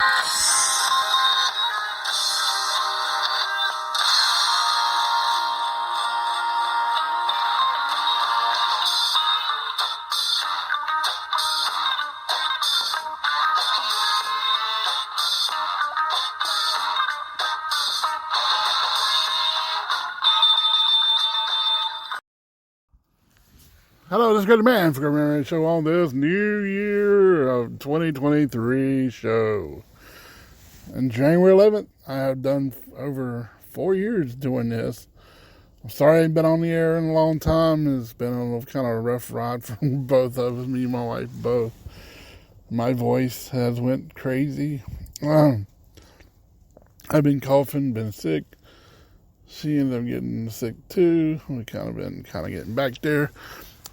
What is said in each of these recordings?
Hello, this is Good Man for Good Man Show on this New Year of 2023 show. On January 11th, I have done over 4 years doing this. I'm sorry I ain't been on the air in a long time. It's been a kind of a rough ride for both of us, me and my wife both. My voice has went crazy. I've been coughing, been sick. She ended up getting sick too. We kind of getting back there.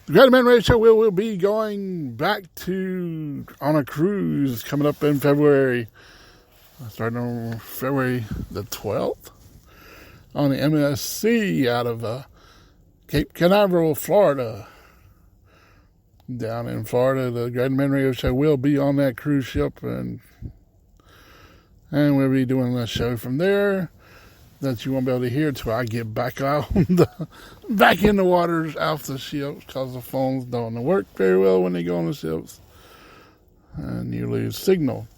The Great Man Radio Show will be going back on a cruise coming up in February. Starting on February the 12th on the MSC out of Cape Canaveral, Florida. Down in Florida, the Great Man Radio Show will be on that cruise ship, and we'll be doing a show from there that you won't be able to hear till I get back back in the waters off the ship, because the phones don't work very well when they go on the ships, and you lose signal.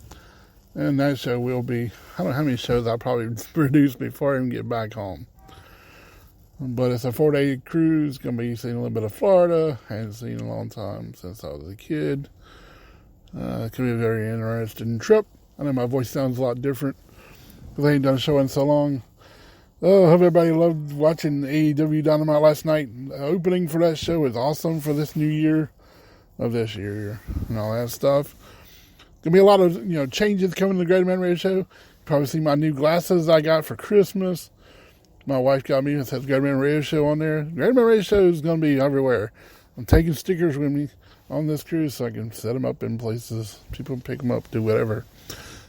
And that show will be, I don't know how many shows I'll probably produce before I even get back home. But it's a 4-day cruise, going to be seeing a little bit of Florida. I haven't seen in a long time since I was a kid. It could be a very interesting trip. I know my voice sounds a lot different because I ain't done a show in so long. Oh, I hope everybody loved watching AEW Dynamite last night. The opening for that show is awesome for this new year of this year and all that stuff. Gonna be a lot of changes coming to the Great Man Radio Show. You probably see my new glasses I got for Christmas. My wife got me. It says Great Man Radio Show on there. Great Man Radio Show is gonna be everywhere. I'm taking stickers with me on this cruise so I can set them up in places. People can pick them up, do whatever,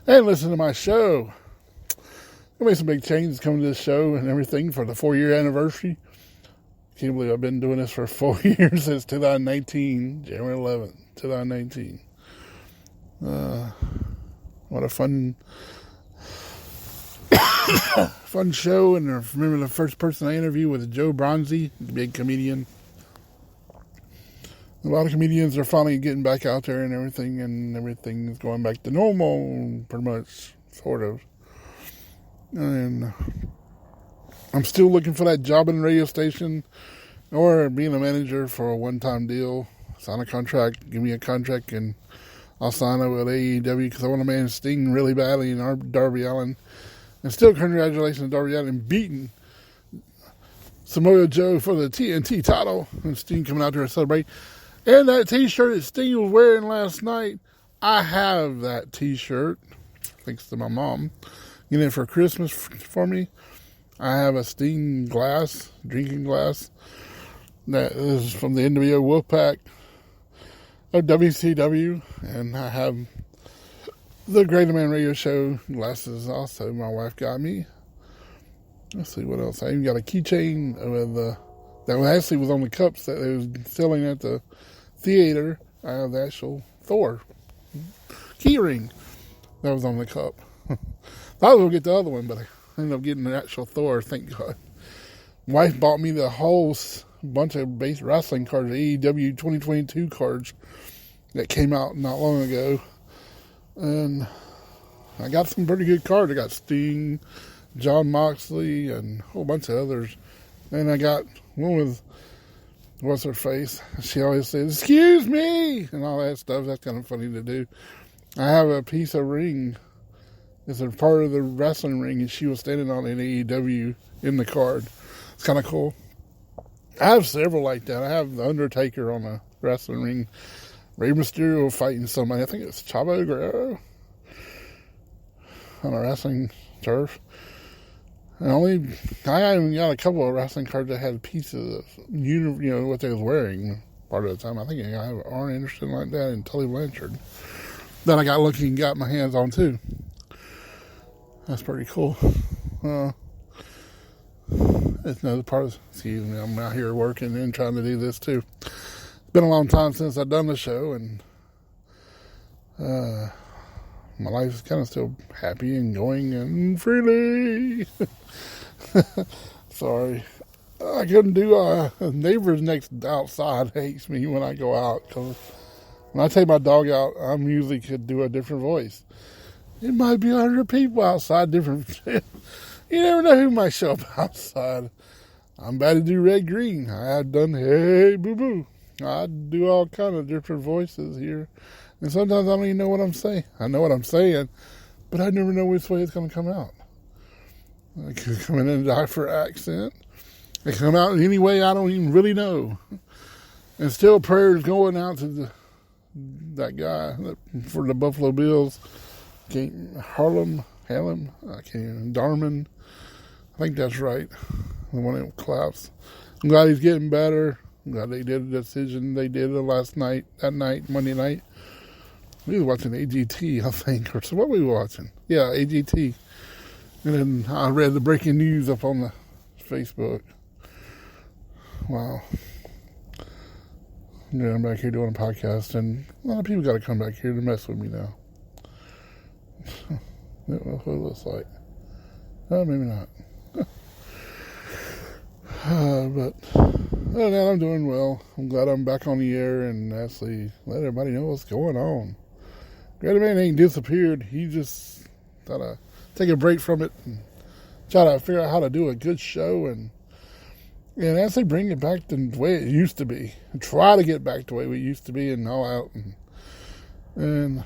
and listen to my show. There'll be some big changes coming to this show and everything for the 4-year anniversary. Can't believe I've been doing this for 4 years since 2019, January 11th, 2019. What a fun show. And I remember the first person I interviewed was Joe Bronzi, the big comedian. A lot of comedians are finally getting back out there and everything's going back to normal, pretty much, sort of. And I'm still looking for that job in the radio station or being a manager for a one-time deal. Sign a contract, give me a contract, and I'll sign up with AEW because I want to manage Sting really badly in Darby Allin. And still, congratulations to Darby Allin beating Samoa Joe for the TNT title. And Sting coming out there to celebrate. And that t-shirt that Sting was wearing last night, I have that t-shirt, thanks to my mom. Getting it for Christmas for me. I have a Sting drinking glass, that is from the NWO Wolfpack of WCW, and I have the Great Man Radio Show glasses also my wife got me. Let's see what else. I even got a keychain that actually was on the cups that they was selling at the theater. I have the actual Thor key ring that was on the cup. I was going to get the other one, but I ended up getting the actual Thor, thank God. Wife bought me the whole bunch of base wrestling cards, the AEW 2022 cards that came out not long ago. And I got some pretty good cards. I got Sting, John Moxley, and a whole bunch of others. And I got one with, what's her face? She always says, "Excuse me," and all that stuff. That's kind of funny to do. I have a piece of ring. It's a part of the wrestling ring, and she was standing on an AEW in the card. It's kind of cool. I have several like that. I have the Undertaker on a wrestling ring. Rey Mysterio fighting somebody. I think it's Chavo Guerrero on a wrestling turf. And I even got a couple of wrestling cards that had pieces of what they was wearing part of the time. I think I have Arn Anderson like that and Tully Blanchard that I got my hands on too. That's pretty cool. It's another part of, excuse me, I'm out here working and trying to do this too. It's been a long time since I've done the show, and my life is kind of still happy and going and freely. Sorry. I couldn't do, neighbors next outside hates me when I go out, because when I take my dog out, I usually could do a different voice. It might be 100 people outside, different. You never know who might show up outside. I'm about to do red green. I have done hey boo boo. I do all kind of different voices here, and sometimes I don't even know what I'm saying. I know what I'm saying, but I never know which way it's going to come out. I could come in a different accent. It come out in any way I don't even really know. And still prayers going out to that guy for the Buffalo Bills. Darman. I think that's right. The one that collapsed. I'm glad he's getting better. I'm glad they did a decision they did Monday night. We were watching AGT, I think. Or so what were we watching? Yeah, AGT. And then I read the breaking news up on the Facebook. Wow. Yeah, I'm back here doing a podcast, and a lot of people got to come back here to mess with me now. I don't know what it looks like. Oh, maybe not. But other than that, I'm doing well. I'm glad I'm back on the air and actually let everybody know what's going on. Greta Man ain't disappeared. He just got to take a break from it and try to figure out how to do a good show and actually bring it back to the way it used to be. And try to get back to the way we used to be and all out. And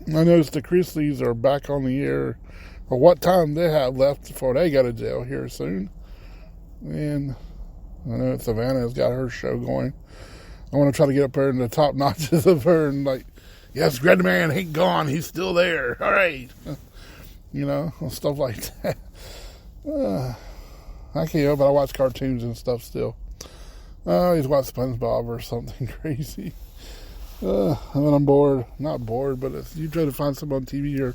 I noticed the Chrisleys are back on the air for what time they have left before they go to jail here soon. And I know Savannah's got her show going. I want to try to get up there in the top notches of her and like, yes, Greta Man ain't gone. He's still there. All right. You know, stuff like that. I can't help it. I watch cartoons and stuff still. I always watch SpongeBob or something crazy. And then I'm bored. Not bored, but if you try to find something on TV or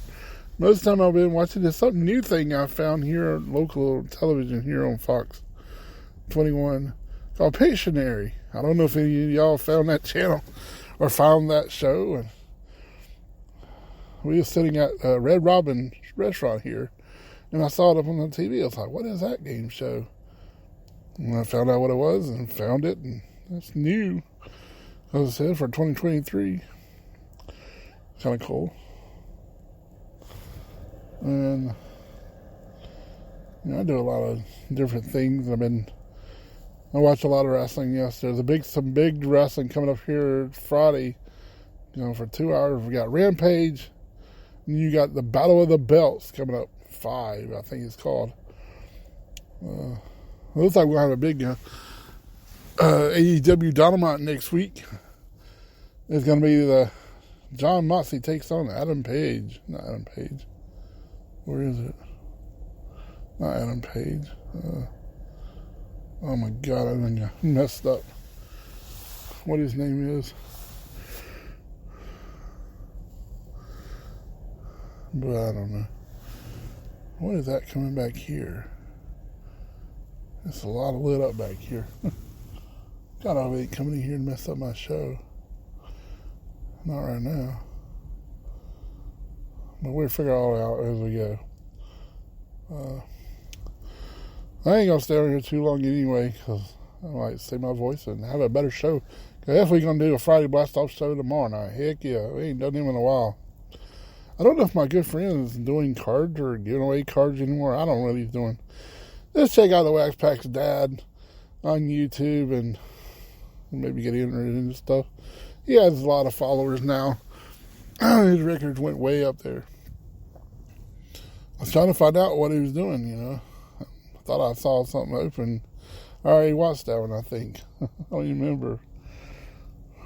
most of the time I've been watching this something new thing I found here on local television here on Fox 21 called Pictionary. I don't know if any of y'all found that channel or found that show. And we were sitting at Red Robin restaurant here, and I saw it up on the TV. I was like, what is that game show? And I found out what it was and found it, and that's new. As I said, for 2023. Kind of cool. And you know, I do a lot of different things. I watched a lot of wrestling yesterday. There's some big wrestling coming up here Friday. You know, for 2 hours. We got Rampage. And you got the Battle of the Belts coming up 5, I think it's called. It looks like we'll have a big AEW Dynamite next week. It's going to be the John Moxley takes on Adam Page. Not Adam Page. Where is it? Not Adam Page. Oh my God, I think I messed up. What his name is. But I don't know. What is that coming back here? It's a lot of lit up back here. God, I ain't coming in here and mess up my show. Not right now. But we'll figure it all out as we go. I ain't going to stay on here too long anyway, because I might save my voice and have a better show. Because we're going to do a Friday Blast Off show tomorrow night. Heck yeah, we ain't done them in a while. I don't know if my good friend is doing cards or giving away cards anymore. I don't know what he's doing. Just check out the Wax Pack's dad on YouTube and maybe get entered into stuff. He has a lot of followers now. His records went way up there. I was trying to find out what he was doing, you know. I thought I saw something open. I already watched that one, I think. I don't even remember.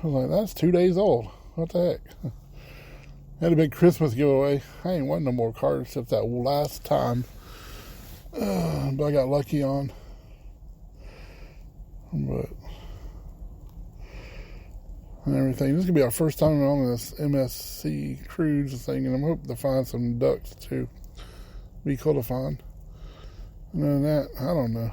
I was like, that's 2 days old. What the heck? Had a big Christmas giveaway. I ain't won no more cards except that last time. But I got lucky on. But and everything. This is going to be our first time on this MSC cruise thing, and I'm hoping to find some ducks too. Be cool to find. And then that, I don't know.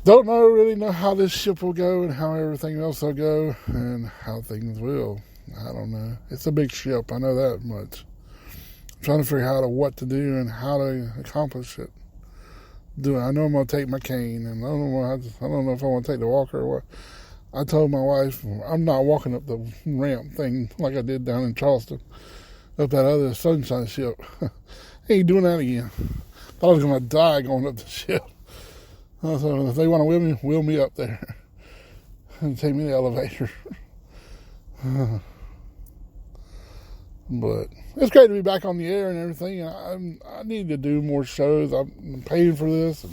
Don't really know how this ship will go and how everything else will go and how things will. I don't know. It's a big ship. I know that much. I'm trying to figure out what to do and how to accomplish it. I know I'm going to take my cane, and I don't know if I want to take the walker or what. I told my wife I'm not walking up the ramp thing like I did down in Charleston, up that other Sunshine ship. I ain't doing that again. Thought I was going to die going up the ship. So if they want to wheel me up there and take me to the elevator. But it's great to be back on the air and everything. I need to do more shows. I'm paying for this,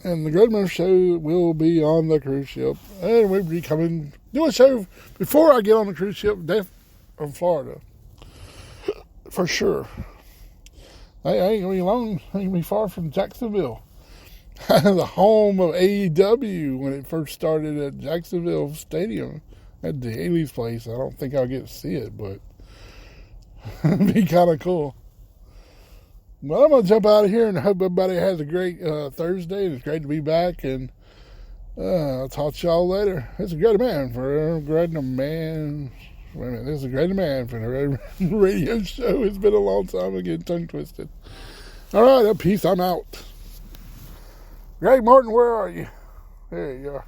and the Grudman Show will be on the cruise ship, and we'll be coming do a show before I get on the cruise ship from Florida for sure. I ain't gonna be long. I ain't gonna be far from Jacksonville, the home of AEW when it first started at Jacksonville Stadium at the Haley's place. I don't think I'll get to see it, but it'd be kind of cool. Well, I'm going to jump out of here and hope everybody has a great Thursday. It's great to be back, and I'll talk to y'all later. It's a great man for a great man. Wait a minute, this is a great man for the radio show. It's been a long time. I'm getting tongue twisted. All right, peace. I'm out. Greg Martin, where are you? There you are.